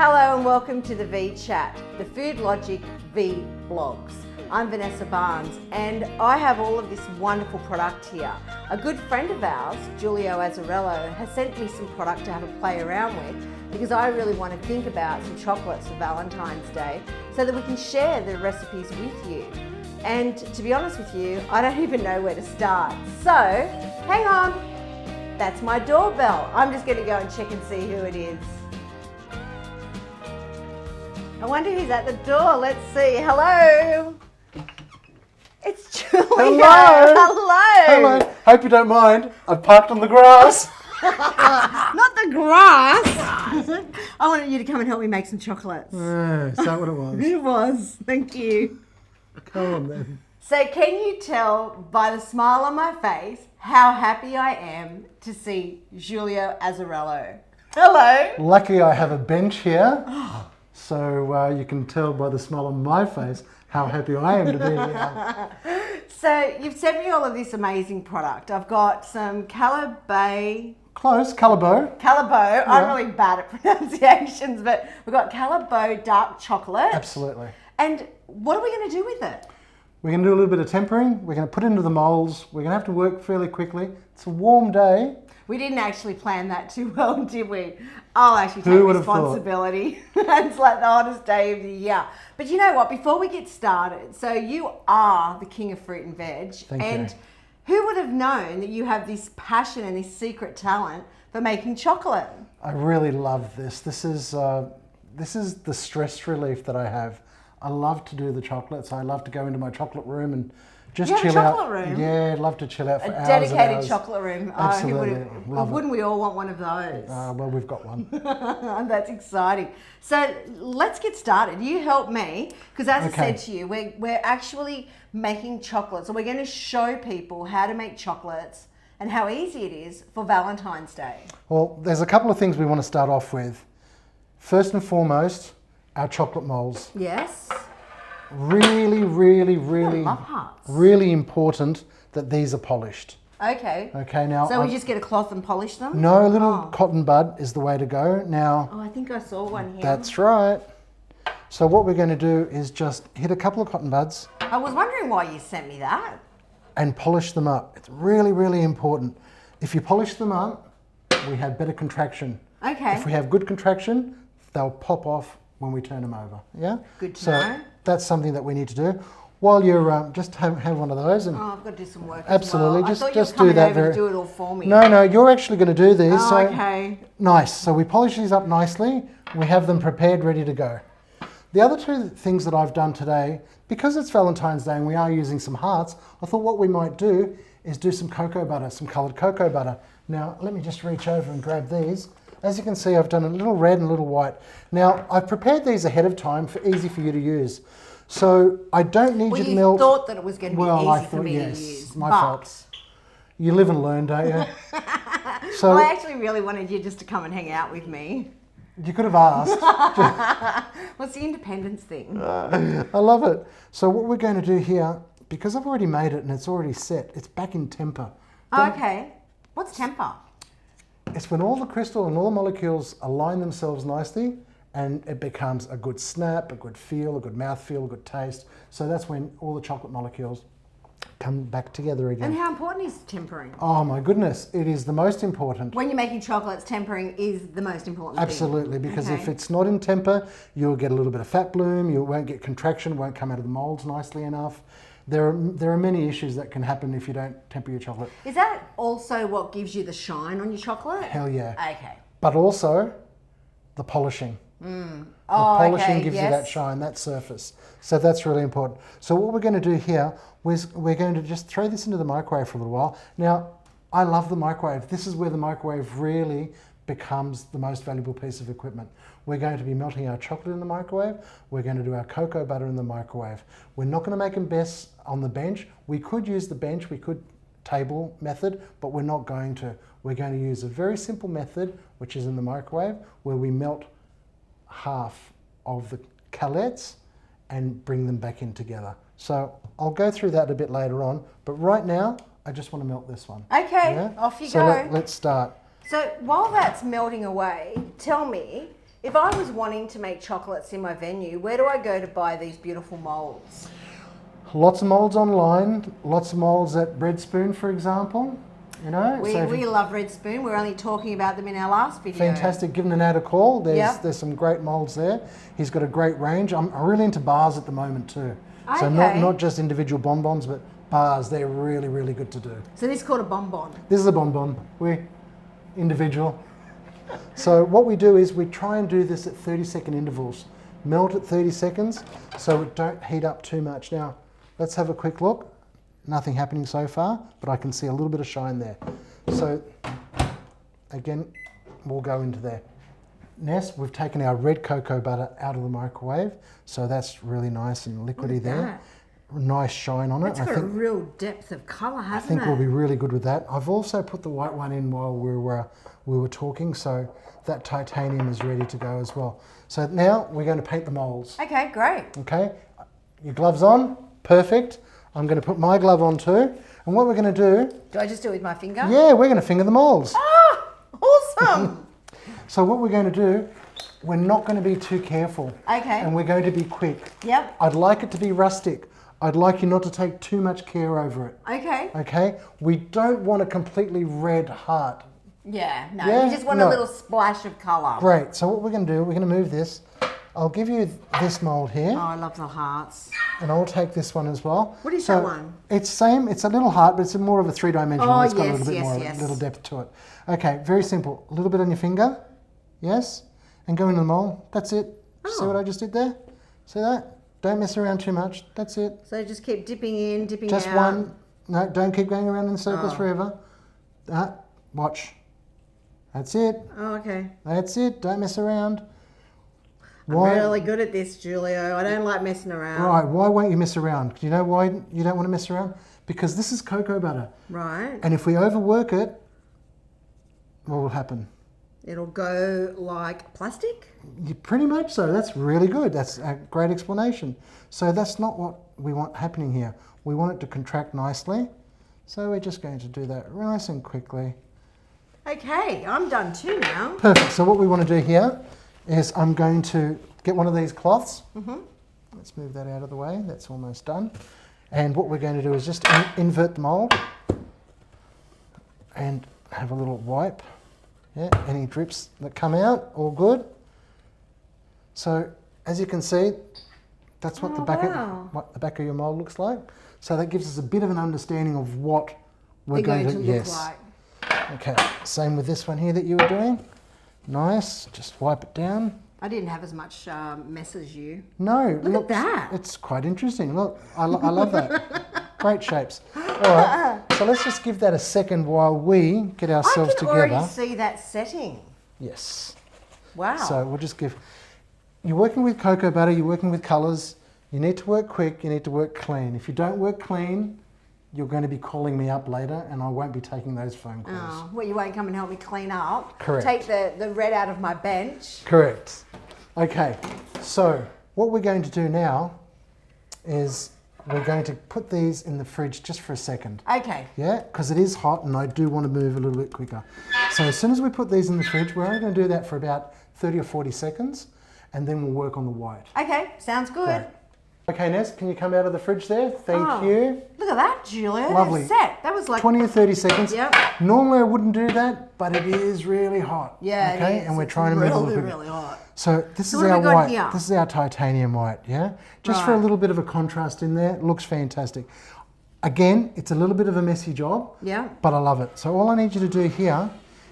Hello and welcome to the V Chat, the Food Logic V blogs. I'm Vanessa Barnes and I have all of this wonderful product here. A good friend of ours, Julio Azzarello, has sent me some product to have a play around with because I really want to think about some chocolates for Valentine's Day so that we can share the recipes with you. And to be honest with you, I don't even know where to start. So, hang on, that's my doorbell. I'm just going to go and check and see who it is. I wonder who's at the door. Let's see. Hello. It's Julia. Hello. Hello. Hello. Hope you don't mind. I parked on the grass. Not the grass. I wanted you to come and help me make some chocolates. Is that what it was? It was. Thank you. Come on then. So can you tell by the smile on my face how happy I am to see Julio Azzarello? Hello. Lucky I have a bench here. So you can tell by the smile on my face how happy I am to be here. So you've sent me all of this amazing product. I've got some Calabash. Close, Calabo. Calabo. I'm really bad at pronunciations, but we've got Calabo dark chocolate. Absolutely. And what are we going to do with it? We're going to do a little bit of tempering. We're going to put it into the moulds. We're going to have to work fairly quickly. It's a warm day. We didn't actually plan that too well, did we? I'll actually take responsibility. It's like the hottest day of the year. But you know what? Before we get started, so you are the king of fruit and veg. Thank you. And who would have known that you have this passion and this secret talent for making chocolate? I really love this. This is the stress relief that I have. I love to do the chocolates. I love to go into my chocolate room and just chill out. Chocolate room? Yeah, I'd love to chill out for hours Dedicated and hours. chocolate room. Absolutely. Wouldn't we all want one of those? Well, we've got one. That's exciting. So let's get started. You help me, because as I said to you, we're actually making chocolates. So we're going to show people how to make chocolates and how easy it is for Valentine's Day. Well, there's a couple of things we want to start off with. First and foremost, our chocolate moulds. Yes. Really important that these are polished. Okay. Okay, now. So we just get a cloth and polish them? No, a little cotton bud is the way to go. Now. Oh, I think I saw one here. That's right. So what we're going to do is just hit a couple of cotton buds. I was wondering why you sent me that. And polish them up. It's really important. If you polish them up, we have better contraction. Okay. If we have good contraction, they'll pop off when we turn them over. Yeah? Good to know. That's something that we need to do. While you're just have one of those, and I've got to do some work. Absolutely, as well. just do that. To do it all for me. No, you're actually going to do these. Oh, so okay. Nice. So we polish these up nicely. We have them prepared, ready to go. The other two things that I've done today, because it's Valentine's Day and we are using some hearts, I thought what we might do is do some cocoa butter, some coloured cocoa butter. Now let me just reach over and grab these. As you can see, I've done a little red and a little white. Now, I've prepared these ahead of time for easy for you to use. So I don't need you to melt. Well, you thought that it was going to be easy for me to yes, use. my fault. You live and learn, don't you? So well, I actually really wanted you just to come and hang out with me. You could have asked. What's the independence thing? I love it. So what we're going to do here, because I've already made it and it's already set, it's back in temper. Oh, okay. What's temper? It's when all the crystal and all the molecules align themselves nicely and it becomes a good snap, a good feel, a good mouthfeel, a good taste. So that's when all the chocolate molecules come back together again. And how important is tempering? Oh my goodness, it is the most important. When you're making chocolates, tempering is the most important Absolutely, because if it's not in temper, you'll get a little bit of fat bloom, you won't get contraction, won't come out of the moulds nicely enough. There are many issues that can happen if you don't temper your chocolate. Is that also what gives you the shine on your chocolate? Hell yeah. Okay. But also the polishing. The polishing gives you that shine, that surface. So that's really important. So what we're going to do here is we're going to just throw this into the microwave for a little while. Now, I love the microwave. This is where the microwave really becomes the most valuable piece of equipment. We're going to be melting our chocolate in the microwave. We're going to do our cocoa butter in the microwave. We're not going to make them best on the bench. We could use the bench, we could table method, but we're not going to. We're going to use a very simple method, which is in the microwave, where we melt half of the calettes and bring them back in together. So I'll go through that a bit later on, but right now, I just want to melt this one. Okay, off you go. So let's start. So while that's melting away, tell me, If I was wanting to make chocolates in my venue, where do I go to buy these beautiful moulds? Lots of moulds online, lots of moulds at Bread Spoon, for example. You know, we love Red Spoon. We're only talking about them in our last video. Fantastic. Give Nat a call. There's some great moulds there. He's got a great range. I'm really into bars at the moment too. Okay. So not just individual bonbons, but bars. They're really, really good to do. So this is called a bonbon. This is a bonbon. We're individual. So what we do is we try and do this at 30-second intervals. Melt at 30 seconds so it don't heat up too much. Now, let's have a quick look. Nothing happening so far, but I can see a little bit of shine there. So again, we'll go into there. Ness, we've taken our red cocoa butter out of the microwave, so that's really nice and liquidy there. Nice shine on it. It's got a real depth of colour, hasn't it? I think we'll be really good with that. I've also put the white one in while we were talking, so that titanium is ready to go as well. So now we're going to paint the moulds. Okay, great. Okay, your gloves on, perfect. I'm going to put my glove on too. And what we're going to do... Do I just do it with my finger? Yeah, we're going to finger the moulds. Ah, awesome. So what we're going to do, we're not going to be too careful. Okay. And we're going to be quick. Yep. I'd like it to be rustic. I'd like you not to take too much care over it. Okay. Okay? We don't want a completely red heart. Yeah, no, Yeah? you just want a little splash of colour. Great. So what we're going to do, we're going to move this. I'll give you this mould here. Oh, I love the hearts. And I'll take this one as well. What is that one? It's same. It's a little heart, but it's more of a three-dimensional. Oh, it's got a yes, little bit more, yes. a little depth to it. Okay, very simple. A little bit on your finger. Yes. And go into the mould. That's it. See what I just did there? See that? Don't mess around too much. That's it. So just keep dipping in, dipping Just out. one. No, don't keep going around in circles forever. Watch. That's it. Oh, okay. That's it. Don't mess around. I'm really good at this, Julio. I don't like messing around. Right. Why won't you mess around? Do you know why you don't want to mess around? Because this is cocoa butter. Right. And if we overwork it, what will happen? It'll go like plastic? Pretty much so. That's really good. That's a great explanation. So that's not what we want happening here. We want it to contract nicely. So we're just going to do that nice and quickly. Okay, I'm done too now. Perfect. So what we want to do here is I'm going to get one of these cloths. Let's move that out of the way. That's almost done. And what we're going to do is just invert the mould and have a little wipe. Yeah, any drips that come out, all good. So as you can see, that's what the back of your mould looks like. So that gives us a bit of an understanding of what we're going to look like. Okay, same with this one here that you were doing. Nice, just wipe it down. I didn't have as much mess as you. No, Look at that. It's quite interesting. Look, I love that. Great shapes. All right, so let's just give that a second while we get ourselves together. I can already see that setting. Yes. Wow. So we'll just give... You're working with cocoa butter, you're working with colours. You need to work quick, you need to work clean. If you don't work clean, you're going to be calling me up later and I won't be taking those phone calls. Oh, well, you won't come and help me clean up. Correct. Take the red out of my bench. Correct. Okay, so what we're going to do now is we're going to put these in the fridge just for a second. Okay. Yeah, because it is hot and I do want to move a little bit quicker. So as soon as we put these in the fridge, we're only going to do that for about 30 or 40 seconds and then we'll work on the white. Okay, sounds good. Great. Okay, Ness, can you come out of the fridge there? Thank you. Look at that, Julio. Lovely. That's set. That was like 20 or 30 seconds. Yep. Normally I wouldn't do that, but it is really hot. Yeah, okay? it is. And we're It's trying to move a little bit. really hot. So this is what have our we got white. here? This is our titanium white, yeah? Just for a Right. little bit of a contrast in there. It looks fantastic. Again, it's a little bit of a messy job, Yeah. but I love it. So all I need you to do here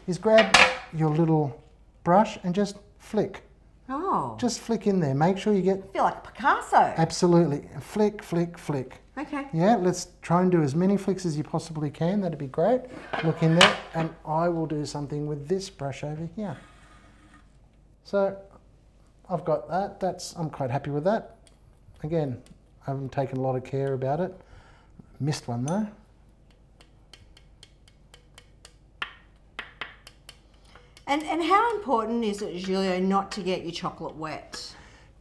is grab your little brush and just flick. Oh. Just flick in there. Make sure you get... I feel like a Picasso. Absolutely. Flick, flick, flick. Okay. Yeah, let's try and do as many flicks as you possibly can. That'd be great. Look in there, and I will do something with this brush over here. So I've got that. I'm quite happy with that. Again, I haven't taken a lot of care about it. Missed one though. And how important is it, Julio, not to get your chocolate wet?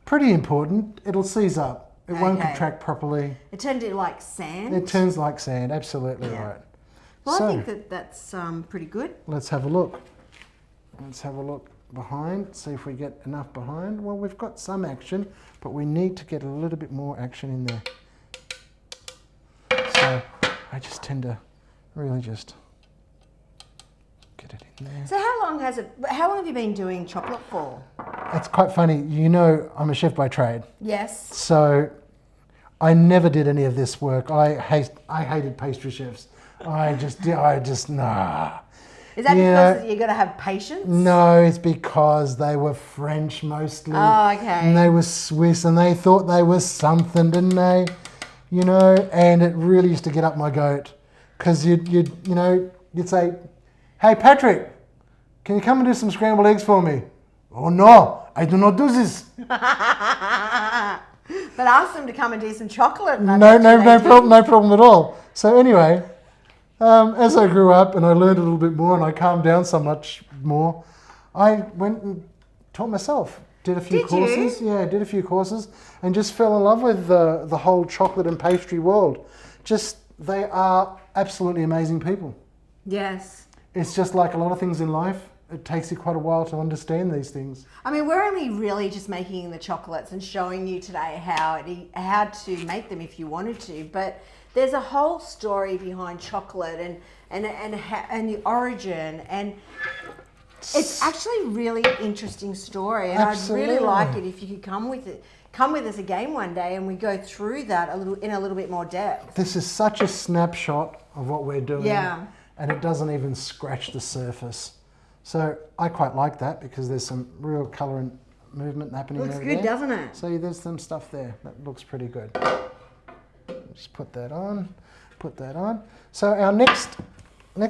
Pretty important. It'll seize up. It won't Okay. contract properly. It turned into like sand? It turns like sand. Absolutely right. Well, So, I think that's pretty good. let's have a look. Let's have a look. behind. See if we get enough behind. Well, we've got some action, but we need to get a little bit more action in there. So I just tend to really just get it in there. So how long have you been doing chocolate for? It's quite funny. You know, I'm a chef by trade. Yes. So I never did any of this work. I hated pastry chefs. I just nah. Is that because you've got to have patience? No, it's because they were French mostly. Oh, okay. And they were Swiss and they thought they were something, didn't they? You know, and it really used to get up my goat. Because you'd say, hey Patrick, can you come and do some scrambled eggs for me? Oh no, I do not do this. But ask them to come and do some chocolate. No problem at all. So anyway, as I grew up and I learned a little bit more and I calmed down so much more, I went and taught myself. Did a few courses. Yeah, did a few courses and just fell in love with the whole chocolate and pastry world. They are absolutely amazing people. Yes. It's just like a lot of things in life. It takes you quite a while to understand these things. I mean, we're only really just making the chocolates and showing you today how to make them if you wanted to. But there's a whole story behind chocolate and the origin, and it's actually a really interesting story. And Absolutely. I'd really like it if you could come with us again one day and we go through that in a little bit more depth. This is such a snapshot of what we're doing. Yeah. And it doesn't even scratch the surface. So I quite like that because there's some real colour and movement happening over there. Looks good, doesn't it? So there's some stuff there that looks pretty good. Just put that on, So our next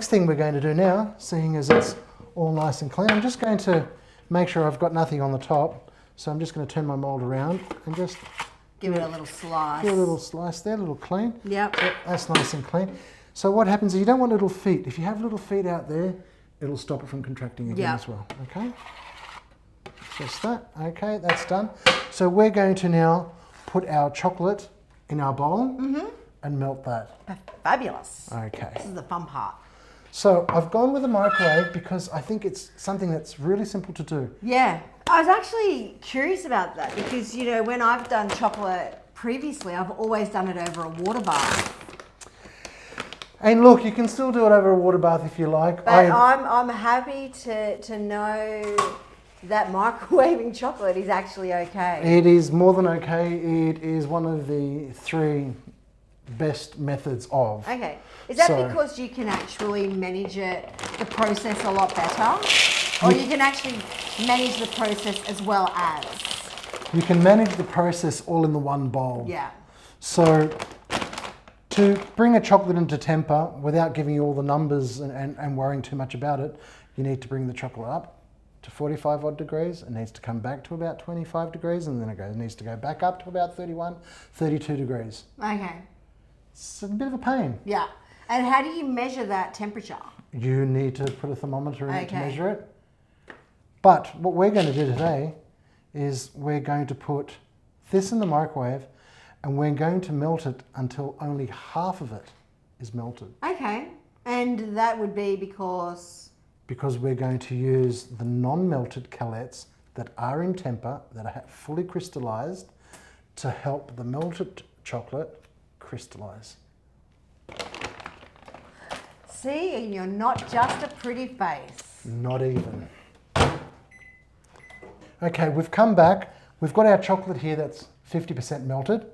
thing we're going to do now, seeing as it's all nice and clean, I'm just going to make sure I've got nothing on the top. So I'm just going to turn my mould around and just give it a little slice. Give it a little slice there, a little clean. Yep. So that's nice and clean. So what happens is you don't want little feet. If you have little feet out there, it'll stop it from contracting again as well. Okay. Just that. Okay, that's done. So we're going to now put our chocolate in our bowl and melt that. Fabulous. Okay. This is the fun part. So I've gone with a microwave because I think it's something that's really simple to do. Yeah. I was actually curious about that because, you know, when I've done chocolate previously, I've always done it over a water bath. And look, you can still do it over a water bath if you like. But I'm happy to know that microwaving chocolate is actually okay. It is more than okay. It is one of the 3 best methods of. Okay. Is that because you can actually manage the process a lot better? Or you can actually manage the process as well as? You can manage the process all in the one bowl. Yeah. So to bring a chocolate into temper without giving you all the numbers and worrying too much about it, you need to bring the chocolate up to 45 odd degrees. It needs to come back to about 25 degrees and then it needs to go back up to about 31, 32 degrees. Okay. It's a bit of a pain. Yeah. And how do you measure that temperature? You need to put a thermometer in it to measure it. But what we're going to do today is we're going to put this in the microwave and we're going to melt it until only half of it is melted. Okay. And that would be because? Because we're going to use the non-melted calettes that are in temper, that are fully crystallized, to help the melted chocolate crystallize. See, and you're not just a pretty face. Not even. Okay, we've come back. We've got our chocolate here that's 50% melted,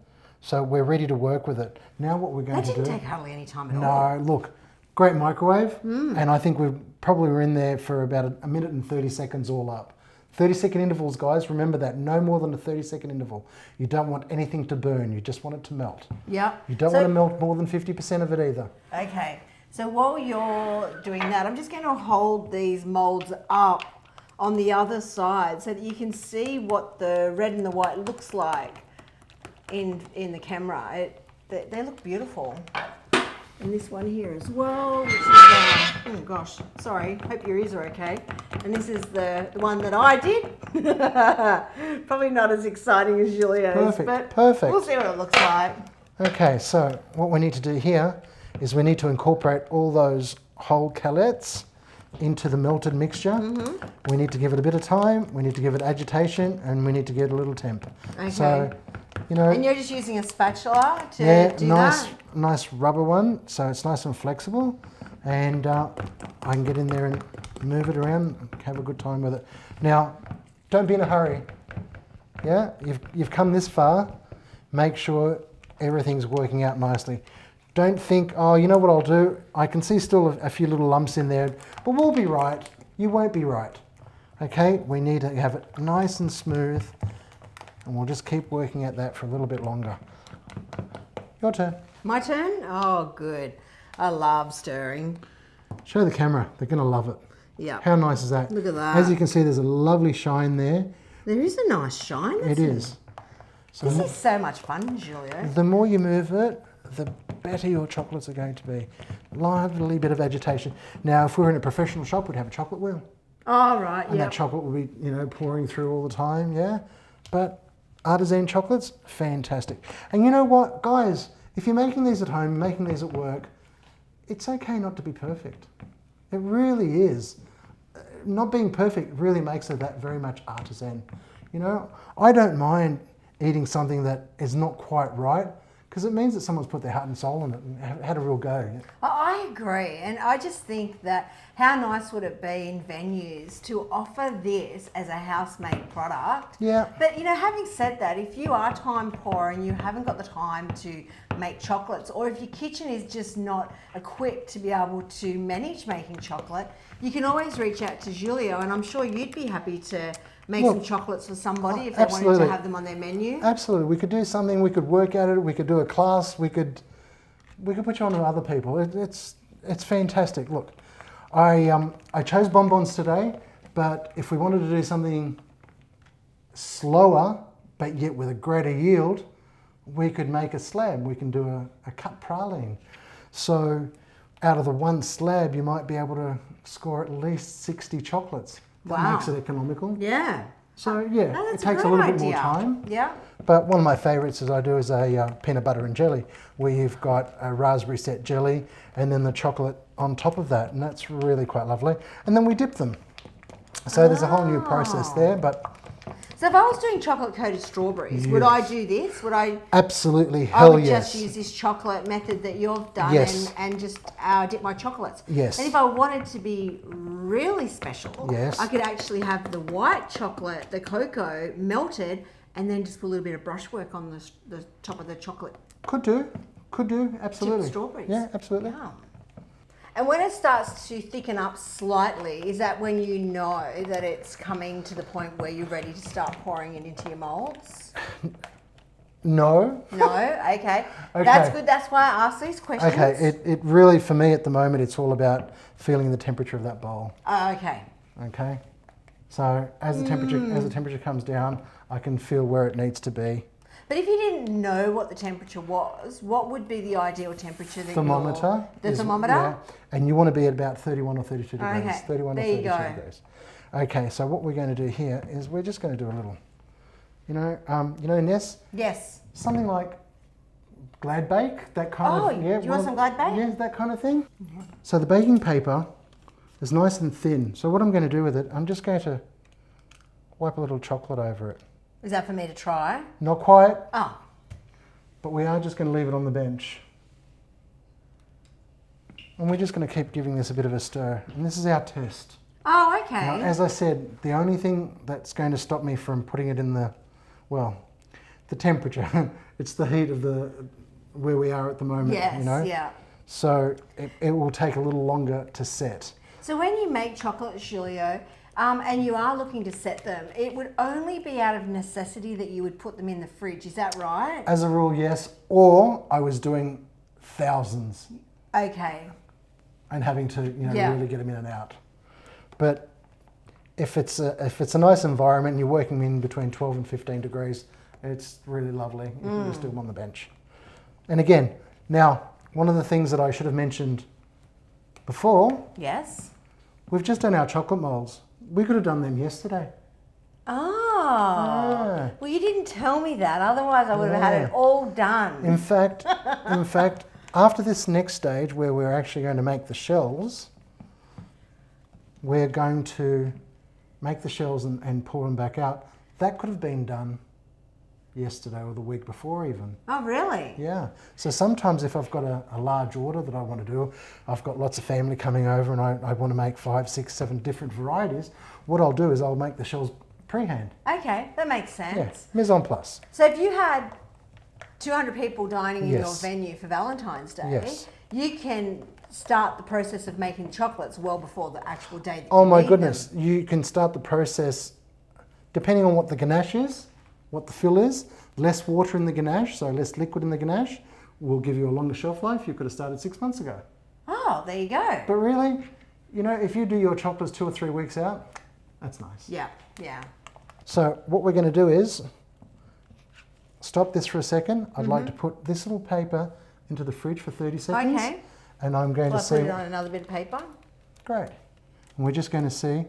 so we're ready to work with it. Now what we're going to do... That didn't take hardly any time at all. No, look, great microwave, and I think we probably were in there for about a minute and 30 seconds all up. 30-second intervals, guys, remember that, no more than a 30-second interval. You don't want anything to burn, you just want it to melt. Yeah. You don't want to melt more than 50% of it either. Okay, so while you're doing that, I'm just going to hold these moulds up on the other side so that you can see what the red and the white looks like in the camera. They look beautiful. And this one here as well, which is, oh gosh, sorry, hope your ears are okay. And this is the one that I did. Probably not as exciting as Julio's, but perfect. We'll see what it looks like. Okay, so what we need to do here is we need to incorporate all those whole calettes into the melted mixture. We need to give it a bit of time, we need to give it agitation, and we need to get a little temp. Okay. So, you know. And you're just using a spatula to do that? Nice rubber one, so it's nice and flexible. And I can get in there and move it around and have a good time with it. Now, don't be in a hurry. Yeah, you've come this far. Make sure everything's working out nicely. Don't think, oh, you know what I'll do? I can see still a few little lumps in there, but we'll be right. You won't be right. Okay, we need to have it nice and smooth, and we'll just keep working at that for a little bit longer. Your turn. My turn? Oh, good. I love stirring. Show the camera. They're going to love it. Yeah. How nice is that? Look at that. As you can see, there's a lovely shine there. There is a nice shine, isn't It is. So this is so much fun, Julio. the more you move it, the better your chocolates are going to be. Lively bit of agitation. Now, if we were in a professional shop, we'd have a chocolate wheel. Oh, right, And that chocolate would be, pouring through all the time, yeah? But artisan chocolates, fantastic. And you know what, guys? If you're making these at home, making these at work, it's okay not to be perfect. It really is. Not being perfect really makes it that very much artisan. I don't mind eating something that is not quite right, because it means that someone's put their heart and soul in it and had a real go. I agree, and I just think that how nice would it be in venues to offer this as a house-made product? Yeah. But having said that, if you are time poor and you haven't got the time to make chocolates, or if your kitchen is just not equipped to be able to manage making chocolate, you can always reach out to Julio, and I'm sure you'd be happy to make some chocolates for somebody if they wanted to have them on their menu. Absolutely. We could do something, we could work at it, we could do a class, we could put you on to other people. It's fantastic. Look, I chose bonbons today, but if we wanted to do something slower, but yet with a greater yield, we could make a slab. We can do a cut praline. So out of the one slab, you might be able to score at least 60 chocolates. That makes it economical. Yeah. So yeah, it takes a little bit more time. Yeah. But one of my favourites is I do is a peanut butter and jelly, where you've got a raspberry set jelly and then the chocolate on top of that, and that's really quite lovely. And then we dip them. So there's a whole new process there, but... So if I was doing chocolate-coated strawberries, would I do this? Would I... Absolutely, I would just use this chocolate method that you've done and just dip my chocolates. Yes. And if I wanted to be really special, I could actually have the white chocolate, the cocoa, melted, and then just put a little bit of brushwork on the top of the chocolate. Could do, absolutely. Chipped strawberries. Yeah, absolutely. Yum. And when it starts to thicken up slightly, is that when you know that it's coming to the point where you're ready to start pouring it into your moulds? No. No? Okay. That's good. That's why I asked these questions. Okay. It really, for me at the moment, it's all about feeling the temperature of that bowl. Oh, okay. Okay. So as the temperature comes down, I can feel where it needs to be. But if you didn't know what the temperature was, what would be the ideal temperature that thermometer? The thermometer? Yeah. And you want to be at about 31 or 32 degrees. Okay. 31 there or 32 you go. degrees. Okay, so what we're going to do here is we're just going to do a little, Ness? Yes. Something like Glad Bake, that kind of... Yeah, do you want some Glad Bake? Yeah, that kind of thing. Mm-hmm. So the baking paper is nice and thin. So what I'm going to do with it, I'm just going to wipe a little chocolate over it. Is that for me to try? Not quite. Oh. But we are just going to leave it on the bench. And we're just going to keep giving this a bit of a stir. And this is our test. Oh, okay. Now, as I said, the only thing that's going to stop me from putting it in the temperature, it's the heat of where we are at the moment, Yes, yeah. So it will take a little longer to set. So when you make chocolate, Julio, and you are looking to set them, it would only be out of necessity that you would put them in the fridge. Is that right? As a rule, yes. Or I was doing thousands. Okay. And having to, really get them in and out. But if it's a nice environment and you're working in between 12 and 15 degrees, it's really lovely. You can just do them on the bench. And again, now, one of the things that I should have mentioned before. Yes. We've just done our chocolate moulds. We could have done them yesterday. Oh. Yeah. Well, you didn't tell me that. Otherwise, I would have had it all done. In fact, after this next stage where we're actually going to make the shells, we're going to make the shells and pour them back out. That could have been done yesterday or the week before even. Oh, really? Yeah. So sometimes if I've got a large order that I want to do, I've got lots of family coming over and I want to make 5, 6, 7 different varieties, what I'll do is I'll make the shells pre-hand. Okay, that makes sense. Yeah, mise en place. So if you had 200 people dining in your Yes. venue for Valentine's Day, Yes. you can start the process of making chocolates well before the actual day that Oh you my need goodness, them. you can start the process depending on what the ganache is, what the fill is. Less water in the ganache, so less liquid in the ganache, will give you a longer shelf life. You could have started 6 months ago. Oh, there you go. But really, you know, if you do your chocolates 2 or 3 weeks out, that's nice. Yeah, yeah. So what we're going to do is stop this for a second. I'd like to put this little paper into the fridge for 30 seconds. Okay. And I'm going Will to I see. put it on another bit of paper? Great. And we're just going to see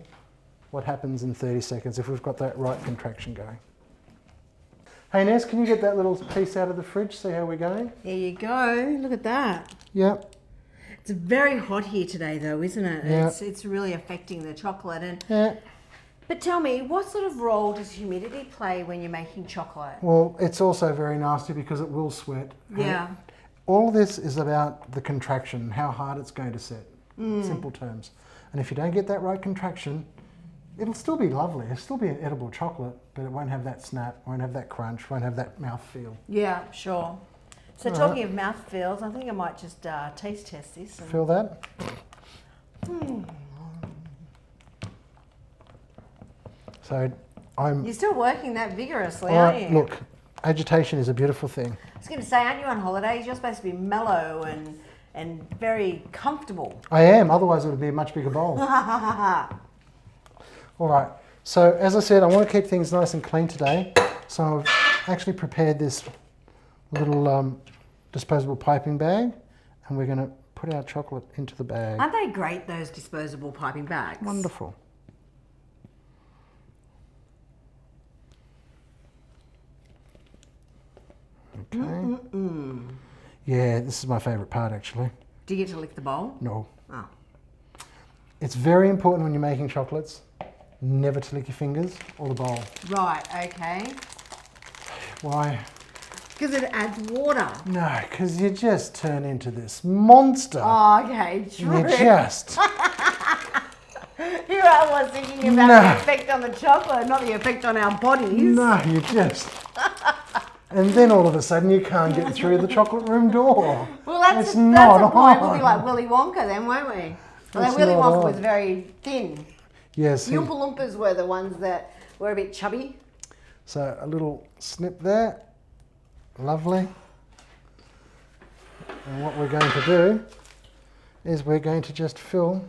what happens in 30 seconds if we've got that right contraction going. Hey Ness, can you get that little piece out of the fridge, see how we're going? There you go. Look at that. Yep. It's very hot here today, though, isn't it? Yeah. It's really affecting the chocolate. And Yeah. but tell me, what sort of role does humidity play when you're making chocolate? Well, it's also very nasty because it will sweat. Yeah. All this is about the contraction, how hard it's going to set. Simple terms. And if you don't get that right contraction, it'll still be lovely. It'll still be an edible chocolate, but it won't have that snap, won't have that crunch, won't have that mouth feel. Yeah, sure. So All talking of mouth feels, I think I might just taste test this. And Feel that? So I'm. You're still working that vigorously, All aren't right, you? look, agitation is a beautiful thing. I was going to say, aren't you on holidays? You're supposed to be mellow and very comfortable. I am, otherwise it would be a much bigger bowl. All right, so as I said, I want to keep things nice and clean today. So I've actually prepared this little disposable piping bag, and we're going to put our chocolate into the bag. Aren't they great, those disposable piping bags? Wonderful. Okay. Yeah, this is my favourite part actually. Do you get to lick the bowl? No. Oh. It's very important when you're making chocolates, never to lick your fingers or the bowl. Right, okay. Why? Because it adds water. No, because you just turn into this monster. Oh, okay, true. You just. Here I was thinking about No. the effect on the chocolate, not the effect on our bodies. No, you just. And then all of a sudden you can't get through the chocolate room door. Well, that's It's a not point. We'll be on. like Willy Wonka then, won't we? Although It's Willy not Wonka on. was very thin. Yes. The Oompa Loompas were the ones that were a bit chubby. So a little snip there. Lovely. And what we're going to do is we're going to just fill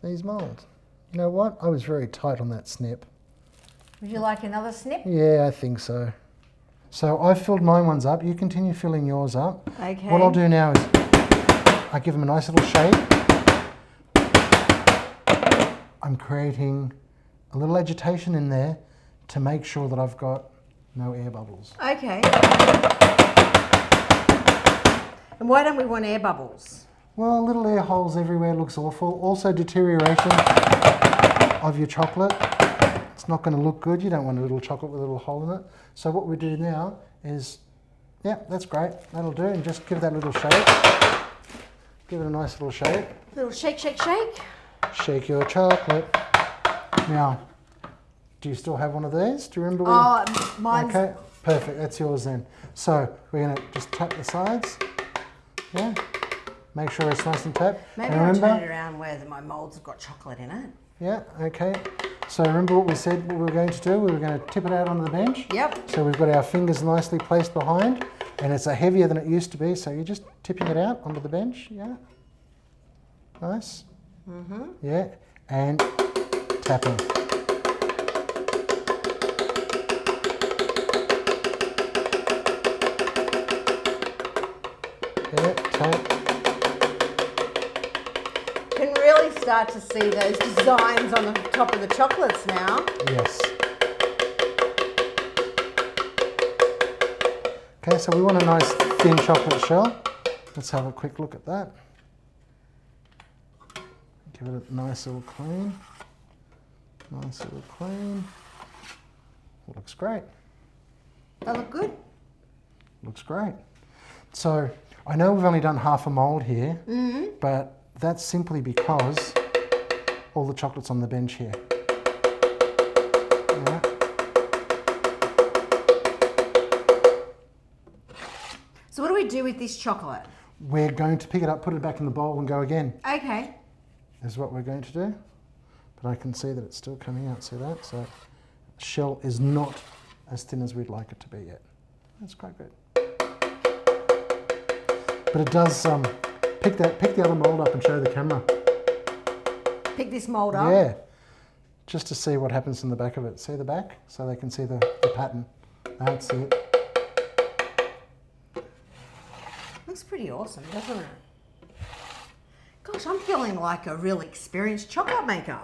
these moulds. You know what? I was very tight on that snip. Would you like another snip? Yeah, I think so. So I've filled my ones up. You continue filling yours up. Okay. What I'll do now is I give them a nice little shape. I'm creating a little agitation in there to make sure that I've got no air bubbles. Okay. And why don't we want air bubbles? Well, little air holes everywhere looks awful. Also deterioration of your chocolate. It's not going to look good. You don't want a little chocolate with a little hole in it. So what we do now is, yeah, that's great. That'll do. And just give that little shape. Give it a nice little shape. Little shake, shake, shake. Shake your chocolate. Now, do you still have one of these? Do you remember? Oh, mine's... Okay, perfect. That's yours then. So we're going to just tap the sides. Yeah. Make sure it's nice and tapped. Maybe and I'll remember, turn it around where my moulds have got chocolate in it. yeah, okay. So remember what we said what we were going to do? We were going to tip it out onto the bench. Yep. So we've got our fingers nicely placed behind, and it's heavier than it used to be. So you're just tipping it out onto the bench. Yeah. Nice. Mm-hmm. Yeah. And tapping. Yeah, tap. Can really start to see those designs on the top of the chocolates now. Yes. Okay, so we want a nice thin chocolate shell. Let's have a quick look at that. Give it a nice little clean. Nice little clean. Looks great. That look good? Looks great. So I know we've only done half a mould here, but that's simply because all the chocolate's on the bench here. Yeah. So what do we do with this chocolate? We're going to pick it up, put it back in the bowl and go again. Okay. Is what we're going to do. But I can see that it's still coming out, see that? So the shell is not as thin as we'd like it to be yet. That's quite good. But it does, pick the other mould up and show the camera. Pick this mould up? Yeah. Just to see what happens in the back of it. See the back? So they can see the pattern. That's it. Looks pretty awesome, doesn't it? Gosh, I'm feeling like a real experienced chocolate maker.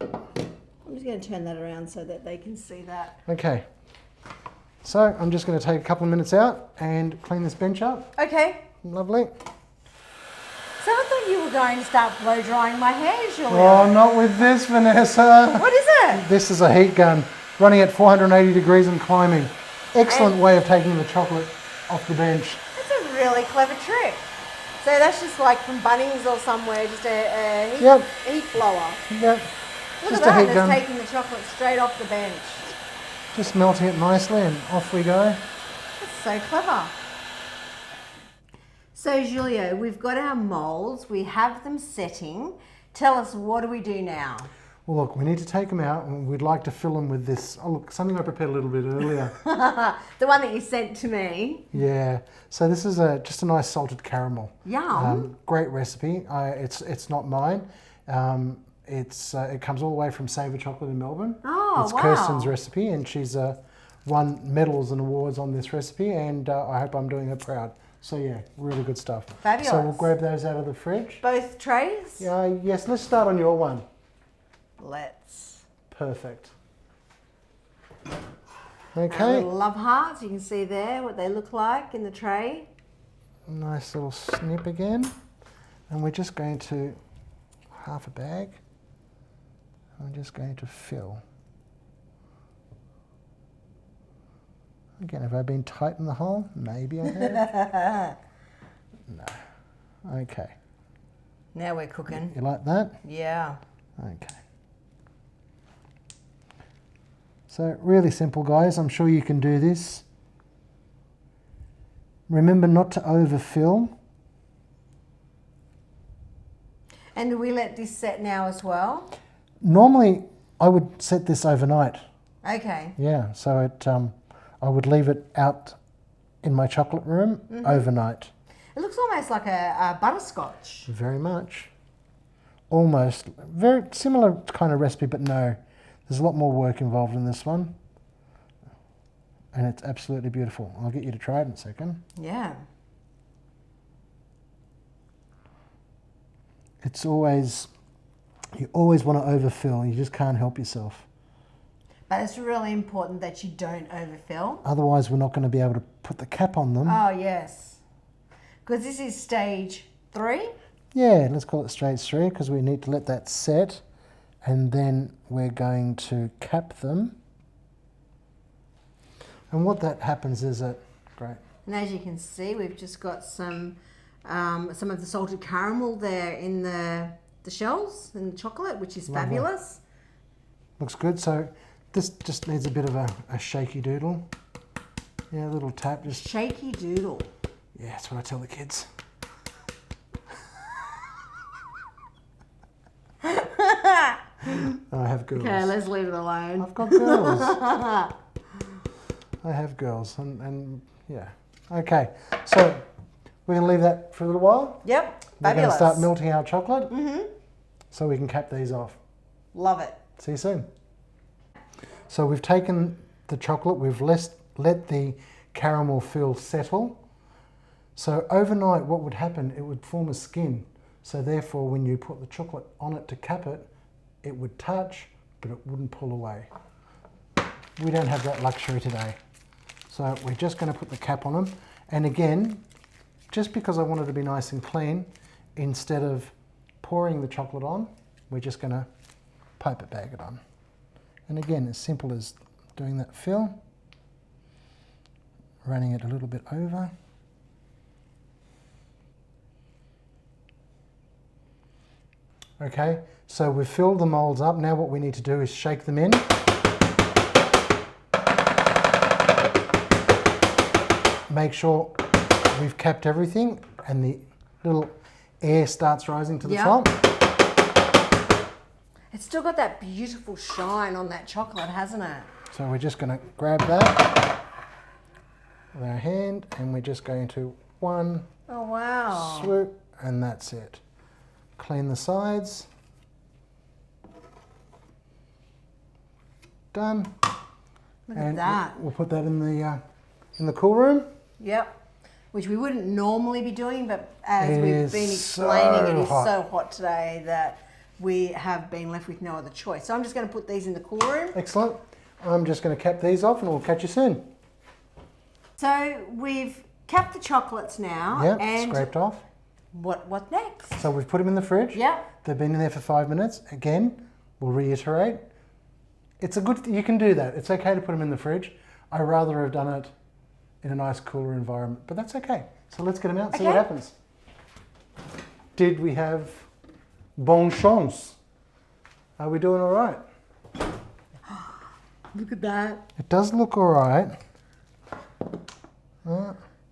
I'm just going to turn that around so that they can see that. Okay. So I'm just going to take a couple of minutes out and clean this bench up. Okay. Lovely. So I thought you were going to start blow drying my hair, Julio. Oh, not with this, Vanessa. What is it? This is a heat gun running at 480 degrees and climbing. Excellent way of taking the chocolate off the bench. That's a really clever trick. So that's just like from Bunnings or somewhere, just a heat blower. Yep. Look Just at that, a heat gun. it's taking the chocolate straight off the bench. Just melting it nicely and off we go. That's so clever. So Julio, we've got our moulds, we have them setting. Tell us, what do we do now? Well, look, we need to take them out and we'd like to fill them with this. Oh, look, something I prepared a little bit earlier. The one that you sent to me. Yeah. So this is just a nice salted caramel. Yum. Great recipe. It's not mine. It comes all the way from Savour Chocolate in Melbourne. Oh, it's wow. Kirsten's recipe, and she's won medals and awards on this recipe, and I hope I'm doing her proud. So yeah, really good stuff. Fabulous. So we'll grab those out of the fridge. Both trays? Yes, let's start on your one. Let's. Perfect. Our Okay. little love hearts, you can see there what they look like in the tray. Nice little snip again. And we're just going to, half a bag, I'm just going to fill. Again, have I been tight in the hole? Maybe I have. No. Okay. Now we're cooking. You like that? Yeah. Okay. So really simple, guys. I'm sure you can do this. Remember not to overfill. And do we let this set now as well? Normally, I would set this overnight. Okay. Yeah, so I would leave it out in my chocolate room overnight. It looks almost like a butterscotch. Very much. Almost. Very similar kind of recipe, but no. There's a lot more work involved in this one. And it's absolutely beautiful. I'll get you to try it in a second. Yeah. It's always, you always want to overfill. You just can't help yourself. But it's really important that you don't overfill. Otherwise, we're not going to be able to put the cap on them. Oh, yes. Because this is stage 3. Yeah, let's call it stage 3 because we need to let that set. And then we're going to cap them. And what that happens is that, great. And as you can see, we've just got some of the salted caramel there in the shells and the chocolate, which is Lovely. Fabulous. Looks good. So this just needs a bit of a shaky doodle. Yeah, a little tap. Just Shaky doodle. yeah, that's what I tell the kids. I have girls. Okay, let's leave it alone. I've got girls. I have girls, and yeah. Okay, so we're going to leave that for a little while. Yep, We're going fabulous. to start melting our chocolate so we can cap these off. Love it. See you soon. So we've taken the chocolate, we've let the caramel fill settle. So overnight what would happen, it would form a skin. So therefore when you put the chocolate on it to cap it, it would touch, but it wouldn't pull away. We don't have that luxury today. So we're just going to put the cap on them. And again, just because I want it to be nice and clean, instead of pouring the chocolate on, we're just going to pipette bag it on. And again, as simple as doing that fill, running it a little bit over. Okay, so we've filled the moulds up. Now what we need to do is shake them in. Make sure we've capped everything and the little air starts rising to the top. It's still got that beautiful shine on that chocolate, hasn't it? So we're just going to grab that with our hand and we're just going to swoop, and that's it. Clean the sides. Done. Look at that. We'll put that in the cool room. Yep. Which we wouldn't normally be doing, but as we've been explaining, it is so hot today that we have been left with no other choice. So I'm just going to put these in the cool room. Excellent. I'm just going to cap these off and we'll catch you soon. So we've capped the chocolates now. Yeah, and scraped off. What next? So we've put them in the fridge. Yeah. They've been in there for 5 minutes. Again, we'll reiterate. It's a good, you can do that. It's okay to put them in the fridge. I'd rather have done it in a nice cooler environment, but that's okay. So let's get them out and see what happens. Did we have bon chance? Are we doing all right? Look at that. It does look all right.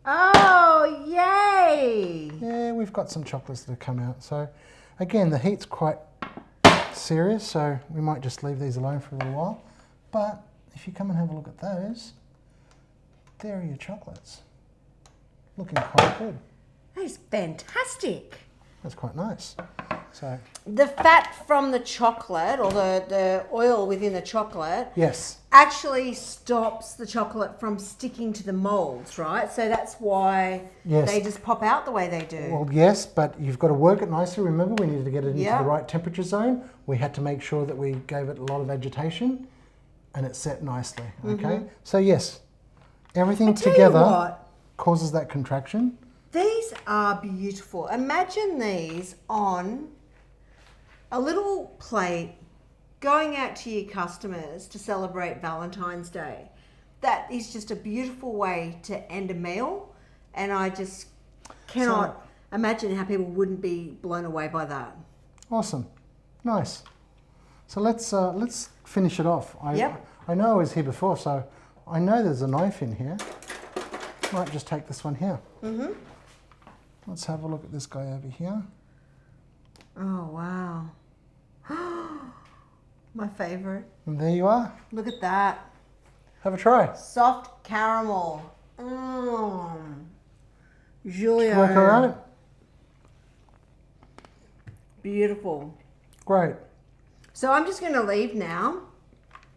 Oh, yay! Yeah, we've got some chocolates that have come out. So again, the heat's quite serious, so we might just leave these alone for a little while. But if you come and have a look at those, there are your chocolates. Looking quite good. That is fantastic. That's quite nice. So the fat from the chocolate, or the oil within the chocolate, yes, actually stops the chocolate from sticking to the molds, right? So that's why they just pop out the way they do. Well, yes, but you've got to work it nicely. Remember, we needed to get it into the right temperature zone. We had to make sure that we gave it a lot of agitation and it set nicely, okay? So yes, everything together causes that contraction. These are beautiful. Imagine these on a little plate going out to your customers to celebrate Valentine's Day. That is just a beautiful way to end a meal, and I just cannot imagine how people wouldn't be blown away by that. Awesome. Nice. So let's finish it off. I know I was here before, so I know there's a knife in here. Might just take this one here. Let's have a look at this guy over here. Oh, wow. My favorite. And there you are. Look at that. Have a try. Soft caramel. Julio. Work all right? Beautiful. Great. So I'm just going to leave now.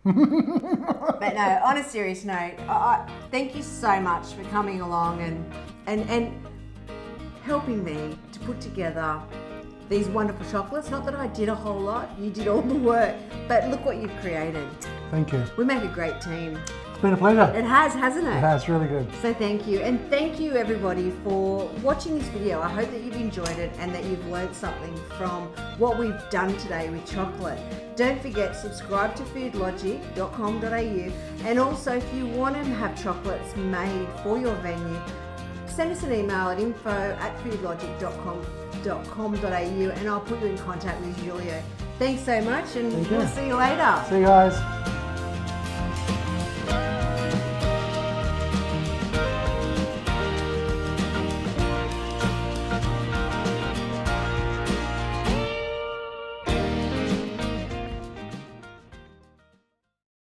But no, on a serious note, thank you so much for coming along and helping me to put together these wonderful chocolates. Not that I did a whole lot, you did all the work, but look what you've created. Thank you. We make a great team. It's been a pleasure. It has, hasn't it? It has, really good. So thank you. And thank you everybody for watching this video. I hope that you've enjoyed it and that you've learned something from what we've done today with chocolate. Don't forget, subscribe to foodlogic.com.au, and also if you want to have chocolates made for your venue, send us an email at info@foodlogic.com.au and I'll put you in contact with Julio. Thanks so much, and we'll see you later. See you guys.